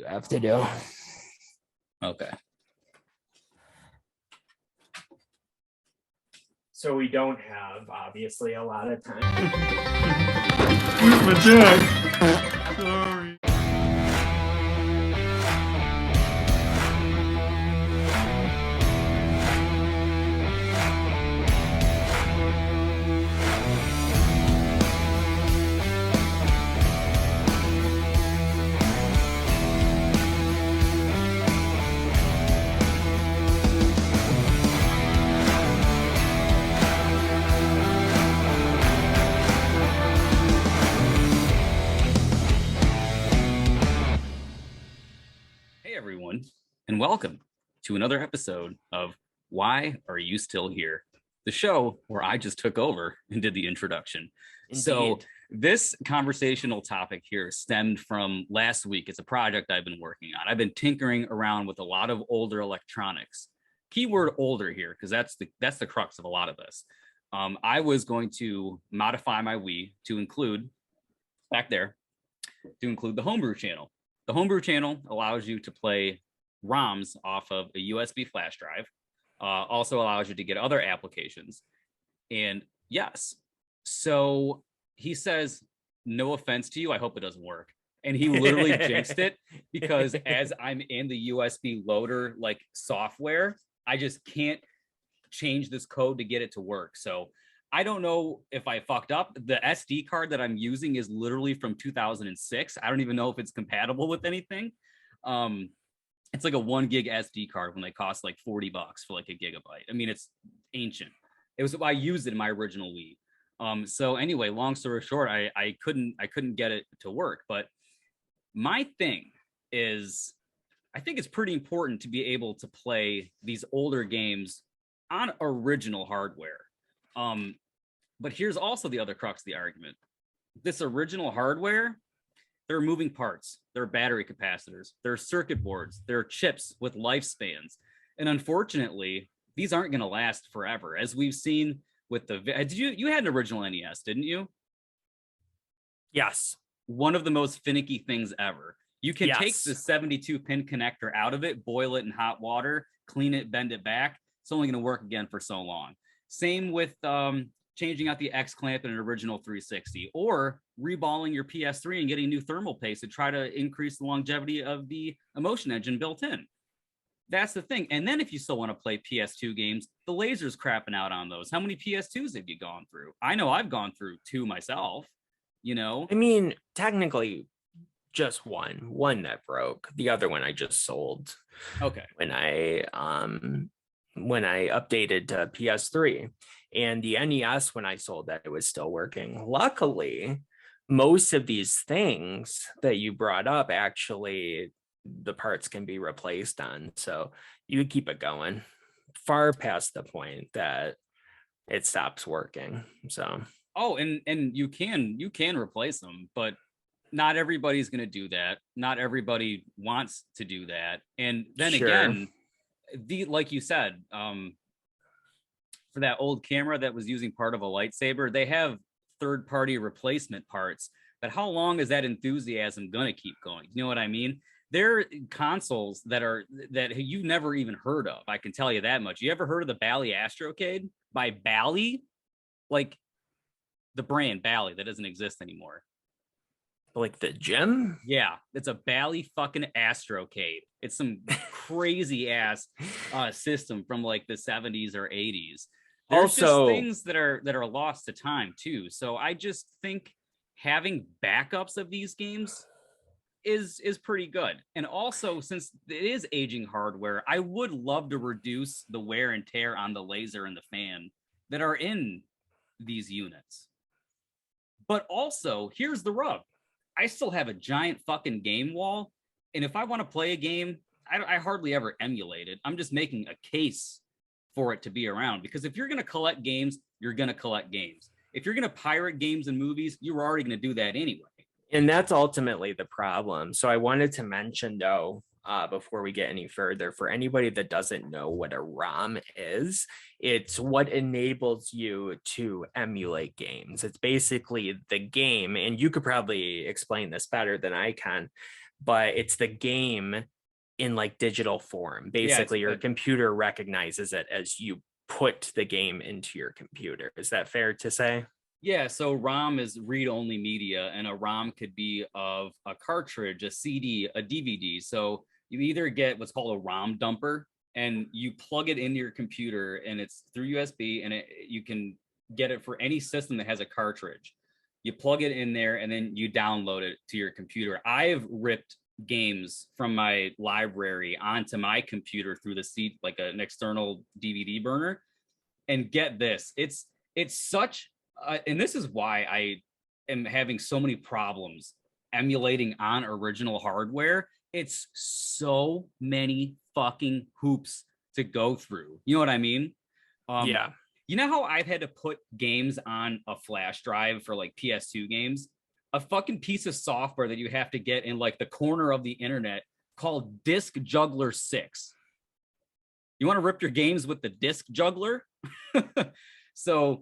you have to do. Okay. So we don't have, obviously, a lot of time. Where's my dad? Sorry. And welcome to another episode of Why Are You Still Here? The show where I just took over and did the introduction. Indeed. So this conversational topic here stemmed from last week. It's a project I've been working on. I've been tinkering around with a lot of older electronics. Keyword older here, because that's the crux of a lot of this. I was going to modify my Wii to include the Homebrew channel. The Homebrew channel allows you to play ROMs off of a USB flash drive, also allows you to get other applications. And yes, so he says, no offense to you, I hope it doesn't work. And he literally jinxed it, because as I'm in the USB loader like software, I just can't change this code to get it to work. So I don't know if I fucked up. The SD card that I'm using is literally from 2006. I don't even know if it's compatible with anything. It's like a 1 gig SD card when they cost like $40 for like a gigabyte. I mean, it's ancient. I used it in my original Wii. So anyway, long story short, I couldn't get it to work. But my thing is, I think it's pretty important to be able to play these older games on original hardware. But here's also the other crux of the argument. This original hardware, there are moving parts, there are battery capacitors, there are circuit boards, there are chips with lifespans. And unfortunately, these aren't going to last forever. As we've seen with you had an original NES, didn't you? Yes. One of the most finicky things ever. You can take the 72-pin connector out of it, boil it in hot water, clean it, bend it back. It's only going to work again for so long. Same with changing out the X clamp in an original 360, or reballing your PS3 and getting new thermal paste to try to increase the longevity of the Emotion Engine built in. That's the thing. And then if you still want to play PS2 games, the laser's crapping out on those. How many PS2s have you gone through? I know I've gone through 2 myself, you know? I mean, technically just one that broke. The other one I just sold. Okay. When I updated to PS3, and the NES, when I sold that, it was still working. Luckily, most of these things that you brought up, actually, the parts can be replaced on. So you keep it going far past the point that it stops working. So and you can replace them, but not everybody's going to do that. Not everybody wants to do that. And then again, like you said, for that old camera that was using part of a lightsaber, they have third-party replacement parts. But how long is that enthusiasm going to keep going? You know what I mean? There are consoles that you've never even heard of. I can tell you that much. You ever heard of the Bally Astrocade by Bally? Like the brand Bally that doesn't exist anymore. Like the gym? Yeah, it's a Bally fucking Astrocade. It's some crazy ass system from like the 70s or 80s. There's also just things that are lost to time too. So I just think having backups of these games is pretty good. And also, since it is aging hardware, I would love to reduce the wear and tear on the laser and the fan that are in these units. But also, here's the rub. I still have a giant fucking game wall. And if I want to play a game, I hardly ever emulate it. I'm just making a case for it to be around. Because if you're going to collect games, you're going to collect games. If you're going to pirate games and movies, you were already going to do that anyway. And that's ultimately the problem. So I wanted to mention, though, before we get any further, for anybody that doesn't know what a ROM is, it's what enables you to emulate games. It's basically the game, and you could probably explain this better than I can, but it's the game in like digital form. Basically, your computer recognizes it as you put the game into your computer. Is that fair to say? Yeah, so ROM is read-only media, and a ROM could be of a cartridge, a CD, a DVD. So you either get what's called a ROM dumper, and you plug it into your computer, and it's through USB, and you can get it for any system that has a cartridge. You plug it in there, and then you download it to your computer. I've ripped games from my library onto my computer through the seat, like an external DVD burner. And get this, it's such and this is why I am having so many problems emulating on original hardware. It's so many fucking hoops to go through. You know what I mean? Yeah. You know how I've had to put games on a flash drive for like PS2 games? A fucking piece of software that you have to get in like the corner of the internet called Disk Juggler 6. You want to rip your games with the Disk Juggler? So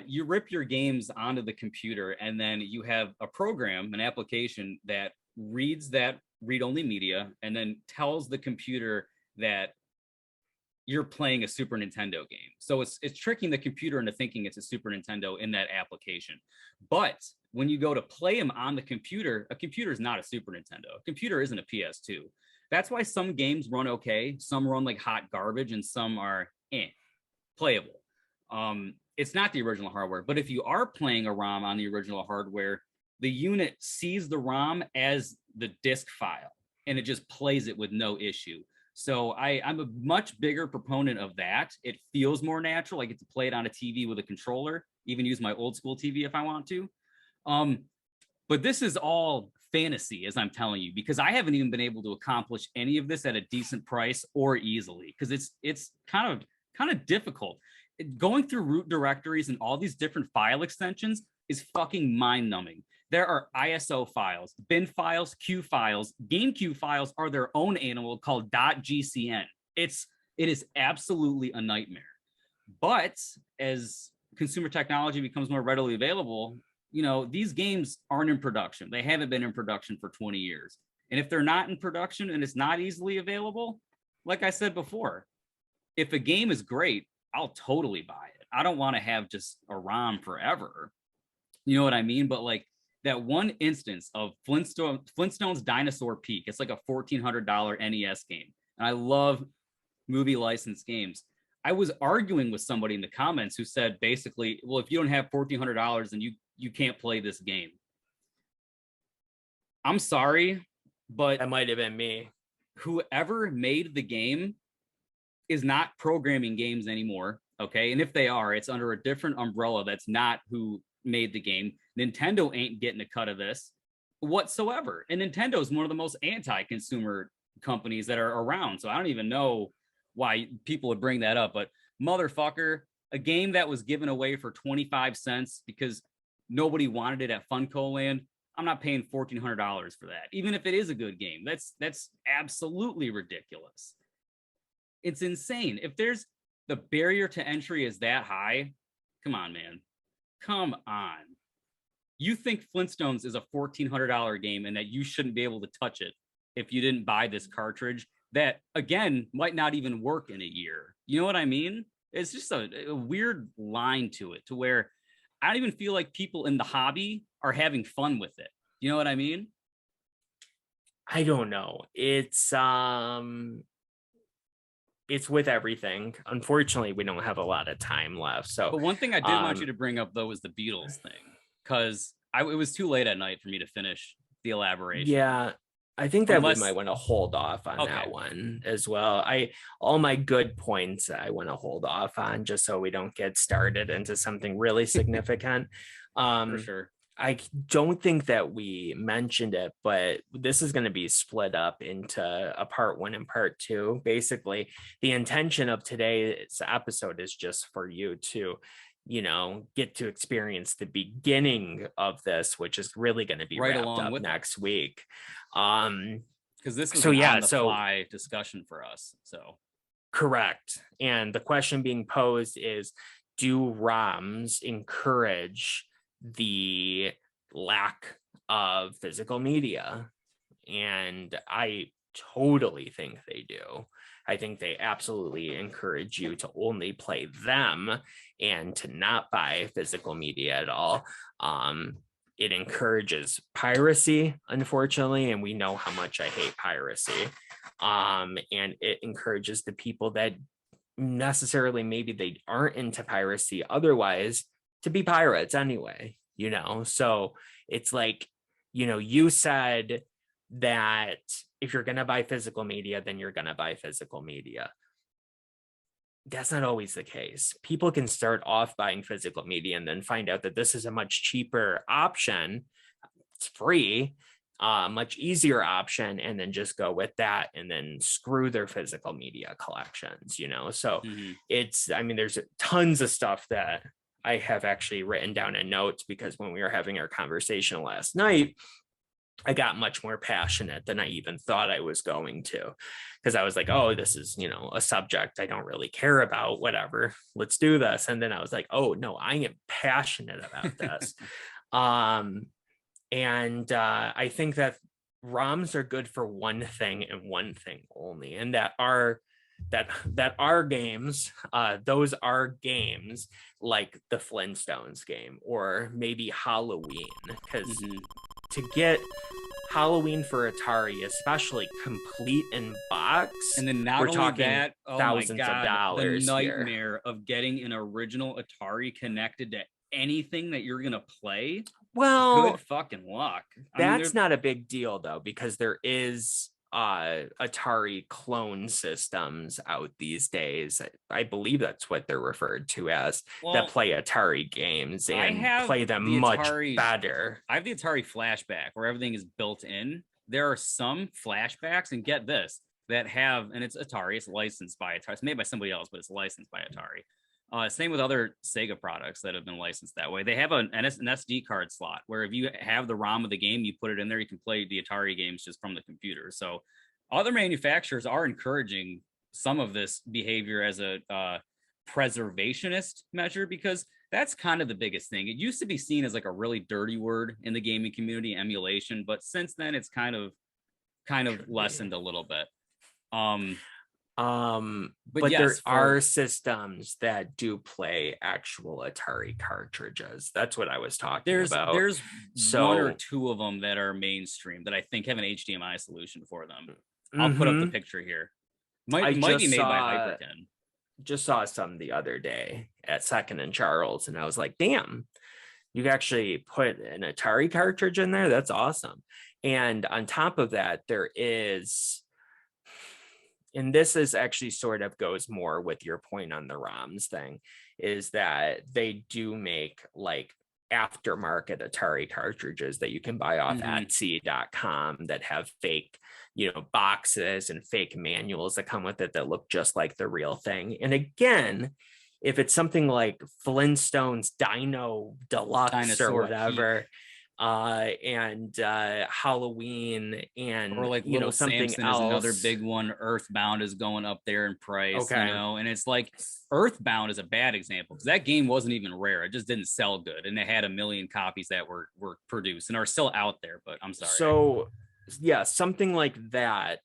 you rip your games onto the computer, and then you have a program, an application that reads that read-only media and then tells the computer that you're playing a Super Nintendo game. So it's tricking the computer into thinking it's a Super Nintendo in that application. But when you go to play them on the computer, a computer is not a Super Nintendo. A computer isn't a PS2. That's why some games run okay, some run like hot garbage, and some are playable. It's not the original hardware, but if you are playing a ROM on the original hardware, the unit sees the ROM as the disk file, and it just plays it with no issue. So I'm a much bigger proponent of that. It feels more natural. I get to play it on a TV with a controller, even use my old school TV if I want to. But this is all fantasy, as I'm telling you, because I haven't even been able to accomplish any of this at a decent price or easily, because it's kind of difficult. Going through root directories and all these different file extensions is fucking mind-numbing. There are ISO files, bin files, Q files. GameQ files are their own animal called .gcn. It is absolutely a nightmare. But as consumer technology becomes more readily available, you know, these games aren't in production. They haven't been in production for 20 years. And if they're not in production and it's not easily available, like I said before, if a game is great, I'll totally buy it. I don't want to have just a ROM forever. You know what I mean? But like that one instance of Flintstones Dinosaur Peak, it's like a $1,400 NES game. And I love movie licensed games. I was arguing with somebody in the comments who said basically, well, if you don't have $1,400, then you can't play this game. I'm sorry, but that might have been me. Whoever made the game is not programming games anymore, okay? And if they are, it's under a different umbrella. That's not who made the game. Nintendo ain't getting a cut of this whatsoever. And Nintendo is one of the most anti-consumer companies that are around. So I don't even know why people would bring that up. But motherfucker, a game that was given away for 25 cents because nobody wanted it at Funko Land, I'm not paying $1,400 for that. Even if it is a good game, that's absolutely ridiculous. It's insane. If there's the barrier to entry is that high, come on, man. Come on. You think Flintstones is a $1,400 game and that you shouldn't be able to touch it if you didn't buy this cartridge that, again, might not even work in a year. You know what I mean? It's just a weird line to it, to where I don't even feel like people in the hobby are having fun with it. You know what I mean? I don't know. It's with everything. Unfortunately, we don't have a lot of time left. So, but one thing I did want you to bring up though was the Beatles thing, because it was too late at night for me to finish the elaboration. Yeah, I think that we might want to hold off on that one as well. All my good points I want to hold off on, just so we don't get started into something really significant. For sure. I don't think that we mentioned it, but this is going to be split up into a part 1 and part 2. Basically, the intention of today's episode is just for you to, you know, get to experience the beginning of this, which is really going to be right wrapped along up with next week. Because this is on the fly discussion for us. So correct. And the question being posed is, do ROMs encourage the lack of physical media? and I totally think they do. I think they absolutely encourage you to only play them and to not buy physical media at all. It encourages piracy, unfortunately, and we know how much I hate piracy. And it encourages the people that necessarily maybe they aren't into piracy otherwise to be pirates anyway, you know? So it's like, you know, you said that if you're going to buy physical media, then you're going to buy physical media. That's not always the case. People can start off buying physical media and then find out that this is a much cheaper option. It's free, much easier option, and then just go with that and then screw their physical media collections, you know? So it's, I mean, there's tons of stuff that I have actually written down in notes, because when we were having our conversation last night, I got much more passionate than I even thought I was going to, because I was like, oh, this is, you know, a subject I don't really care about, whatever, let's do this. And then I was like, oh no, I am passionate about this. I think that ROMs are good for one thing and one thing only, and that are games, those are games like the Flintstones game, or maybe Halloween, because to get Halloween for Atari, especially complete in box, and then not we're only talking that, oh thousands my God, of dollars. the nightmare of getting an original Atari connected to anything that you're gonna play. Well, good fucking luck. That's not a big deal though, because there is Atari clone systems out these days. I believe that's what they're referred to as, that play Atari games and play them much better. I have the Atari Flashback, where everything is built in. There are some flashbacks, and get this, that have, and it's Atari, it's licensed by Atari. It's made by somebody else, but it's licensed by Atari. Same with other Sega products that have been licensed that way. They have an SD card slot where if you have the ROM of the game, you put it in there, you can play the Atari games just from the computer. So other manufacturers are encouraging some of this behavior as a preservationist measure, because that's kind of the biggest thing. It used to be seen as like a really dirty word in the gaming community, emulation, but since then it's kind of lessened a little bit. But yes, there are systems that do play actual Atari cartridges. That's what I was talking about. There's one or two of them that are mainstream that I think have an HDMI solution for them. I'll put up the picture here. Might be made by Hyperkin. Just saw some the other day at Second and Charles, and I was like, damn, you can actually put an Atari cartridge in there? That's awesome. And on top of that, there is, and this is actually sort of goes more with your point on the ROMs thing, is that they do make like aftermarket Atari cartridges that you can buy off Etsy.com that have fake, you know, boxes and fake manuals that come with it that look just like the real thing. And again, if it's something like Flintstones Dino Deluxe Dinosaur or whatever, and Halloween, and or like, you know, something Samson else, is another big one. Earthbound is going up there in price, you know, and it's like Earthbound is a bad example because that game wasn't even rare. It just didn't sell good, and they had a million copies that were produced and are still out there. But I'm sorry. So yeah, something like that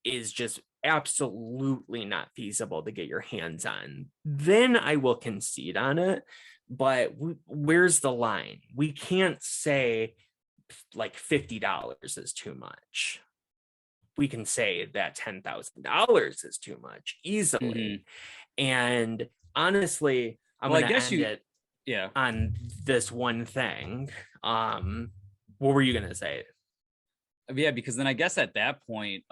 is just absolutely not feasible to get your hands on. Then I will concede on it. But where's the line? We can't say like $50 is too much. We can say that $10,000 is too much easily. And honestly, I'm going to end it on this one thing. What were you going to say? Yeah, because then I guess at that point,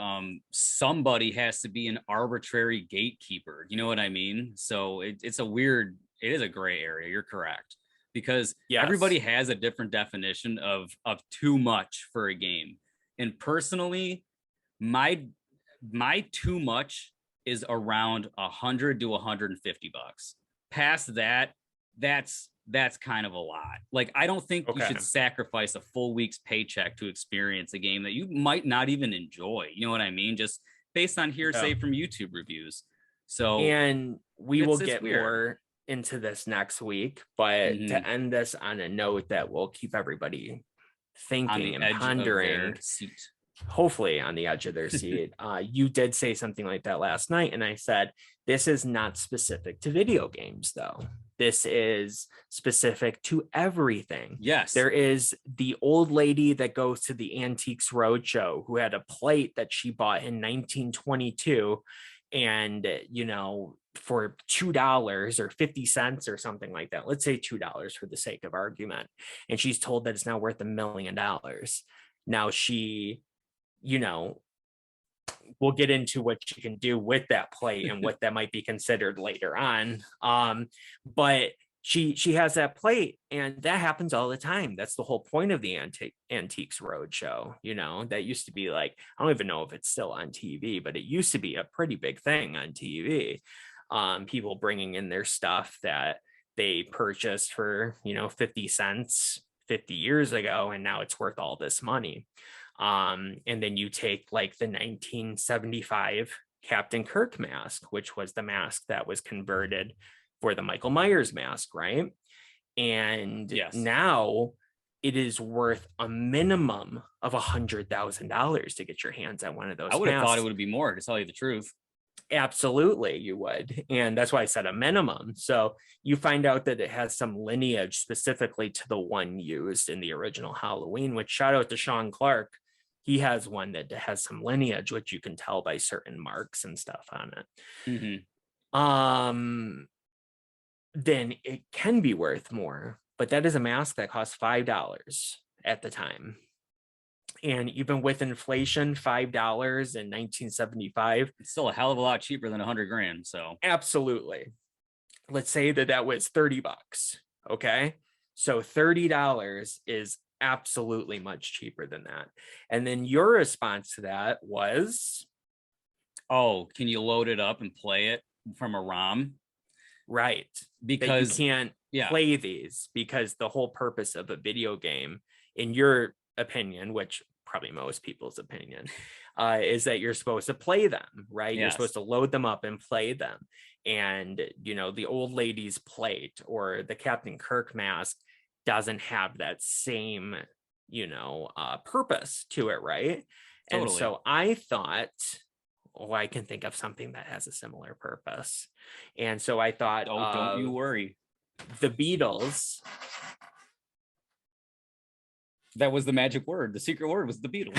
somebody has to be an arbitrary gatekeeper. You know what I mean? So it's a weird, it is a gray area. You're correct, because everybody has a different definition of too much for a game. And personally, my too much is around $100 to $150. Past that, that's kind of a lot. Like, I don't think you should sacrifice a full week's paycheck to experience a game that you might not even enjoy. You know what I mean? Just based on hearsay from YouTube reviews. So, and we will get more into this next week, but to end this on a note that will keep everybody thinking and edge of their pondering, seat. hopefully on the edge of their seat. You did say something like that last night, and I said, this is not specific to video games, though. This is specific to everything. Yes. There is the old lady that goes to the Antiques Roadshow who had a plate that she bought in 1922, and, you know, for $2 or 50 cents or something like that. Let's say $2 for the sake of argument. And she's told that it's now worth $1 million. Now she, you know, we'll get into what you can do with that plate and what that might be considered later on. But she has that plate, and that happens all the time. That's the whole point of the Antiques Roadshow. You know, that used to be like, I don't even know if it's still on TV, but it used to be a pretty big thing on TV. People bringing in their stuff that they purchased for, you know, 50 cents 50 years ago, and now it's worth all this money. And then you take like the 1975 Captain Kirk mask, which was the mask that was converted for the Michael Myers mask, right? And Yes. now it is worth a minimum of $100,000 to get your hands on one of those. I would have masks. thought it would be more, to tell you the truth. Absolutely, you would. And that's why I said a minimum. So you find out that it has some lineage specifically to the one used in the original Halloween, which, shout out to Sean Clark. He has one that has some lineage, which you can tell by certain marks and stuff on it. Mm-hmm. Then it can be worth more. But that is a mask that cost $5 at the time. And even with inflation, $5 in 1975, It's still a hell of a lot cheaper than $100,000. So absolutely. Let's say that that was $30. Okay. So $30 is absolutely much cheaper than that. And then your response to that was, oh, can you load it up and play it from a ROM? right, Because that you can't play these, because the whole purpose of a video game, in your opinion, which probably most people's opinion, is that you're supposed to play them, right? You're Yes. supposed to load them up and play them. And, you know, the old lady's plate or the Captain Kirk mask doesn't have that same, you know, purpose to it, right? And Totally. so I thought, oh, I can think of something that has a similar purpose. And so I thought, oh, don't you worry. the Beatles. That was the magic word. The secret word was the Beatles.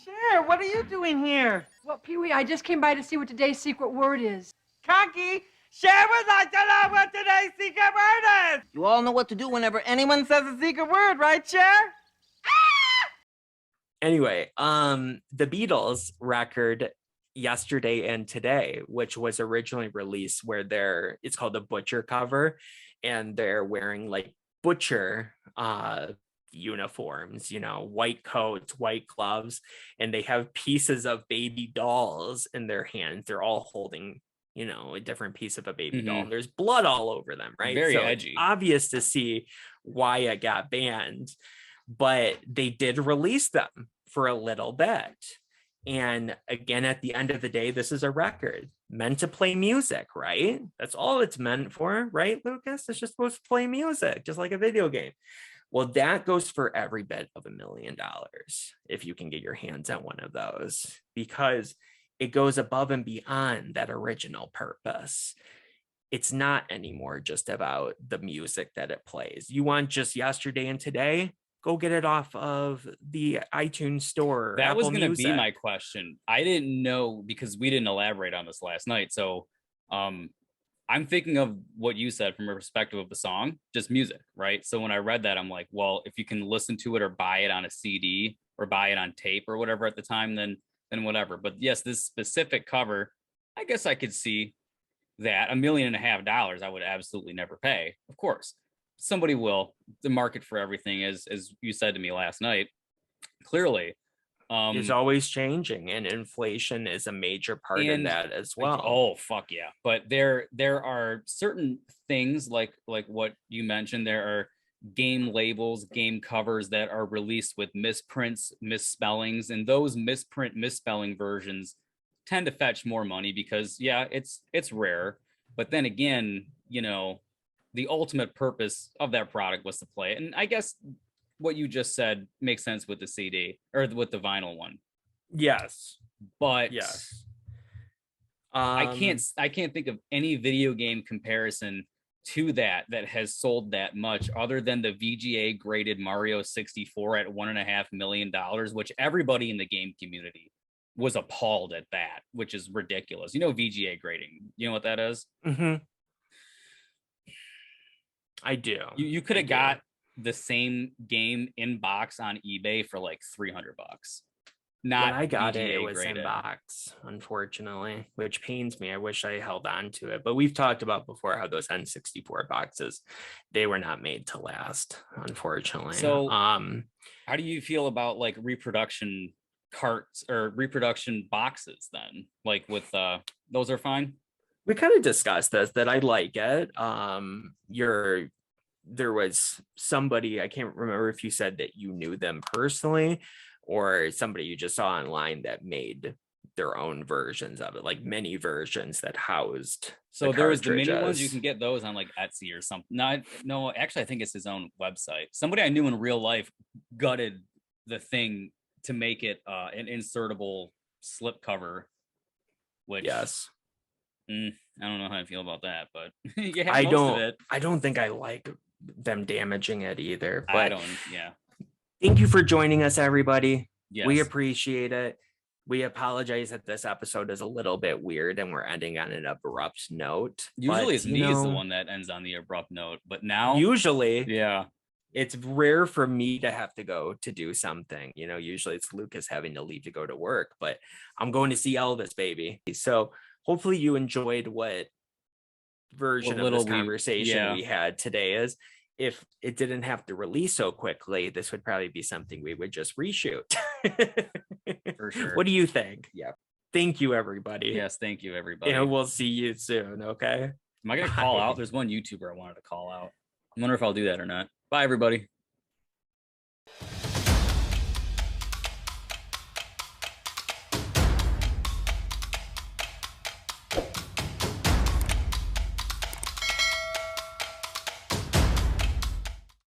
Cher, what are you doing here? Well, Pee-wee, I just came by to see what today's secret word is. Conky, Cher would like to know what today's secret word is. You all know what to do whenever anyone says a secret word, right, Cher? Anyway, the Beatles record Yesterday and Today, which was originally released where it's called the Butcher cover, and they're wearing like butcher uniforms, you know, white coats, white gloves, and they have pieces of baby dolls in their hands. They're all holding, you know, a different piece of a baby doll, and there's blood all over them, right? Very so edgy. It's obvious to see why it got banned, but they did release them for a little bit. And again, at the end of the day, this is a record meant to play music, right? That's all it's meant for, right, Lucas? It's just supposed to play music, just like a video game. Well, that goes for every bit of $1 million if you can get your hands on one of those, because it goes above and beyond that original purpose. It's not anymore just about the music that it plays. You want just Yesterday and Today? Go get it off of the iTunes store. That was Apple going to be Music. my question. I didn't know, because we didn't elaborate on this last night. So I'm thinking of what you said from a perspective of the song, just music, right? So when I read that, I'm like, well, if you can listen to it or buy it on a CD or buy it on tape or whatever at the time, then whatever. But yes, this specific cover, I guess I could see that. $1.5 million, I would absolutely never pay. Of course, somebody will. The market for everything, as you said to me last night, clearly is always changing, and inflation is a major part of that as well. Oh, fuck yeah. But there are certain things like what you mentioned. There are game labels, game covers that are released with misprints, misspellings, and those misspelling versions tend to fetch more money because it's rare. But then again, you know, the ultimate purpose of that product was to play it. And I guess what you just said makes sense with the CD or with the vinyl one. Yes. But Yes. I can't think of any video game comparison to that has sold that much other than the VGA graded Mario 64 at $1.5 million, which everybody in the game community was appalled at that, which is ridiculous. You know, VGA grading, you know what that is? Mm-hmm. I do. You could have got the same game in box on eBay for like $300. Not when I got VGA it was graded. in box, unfortunately, which pains me. I wish I held on to it, but we've talked about before how those N64 boxes, they were not made to last, unfortunately. So how do you feel about like reproduction carts or reproduction boxes then? Like with those are fine? We kind of discussed this, that I like it. There was somebody, I can't remember if you said that you knew them personally or somebody you just saw online that made their own versions of it, like mini versions that housed. So there was the mini ones. You can get those on like Etsy or something. No, actually, I think it's his own website. Somebody I knew in real life gutted the thing to make it an insertable slip cover. Which yes, I don't know how I feel about that, but you have most of it. I don't think I like them damaging it either. But I don't. Yeah. Thank you for joining us, everybody. Yes. We appreciate it. We apologize that this episode is a little bit weird and we're ending on an abrupt note. Usually it's me is the one that ends on the abrupt note, but now usually yeah, it's rare for me to have to go to do something. You know, usually it's Lucas having to leave to go to work, but I'm going to see Elvis, baby. So hopefully you enjoyed what version of this conversation we had today is. If it didn't have to release so quickly, this would probably be something we would just reshoot. For sure. What do you think? Yeah. Thank you, everybody. Yes, thank you, everybody. And we'll see you soon. Okay. Am I gonna call out? There's one YouTuber I wanted to call out. I wonder if I'll do that or not. Bye, everybody.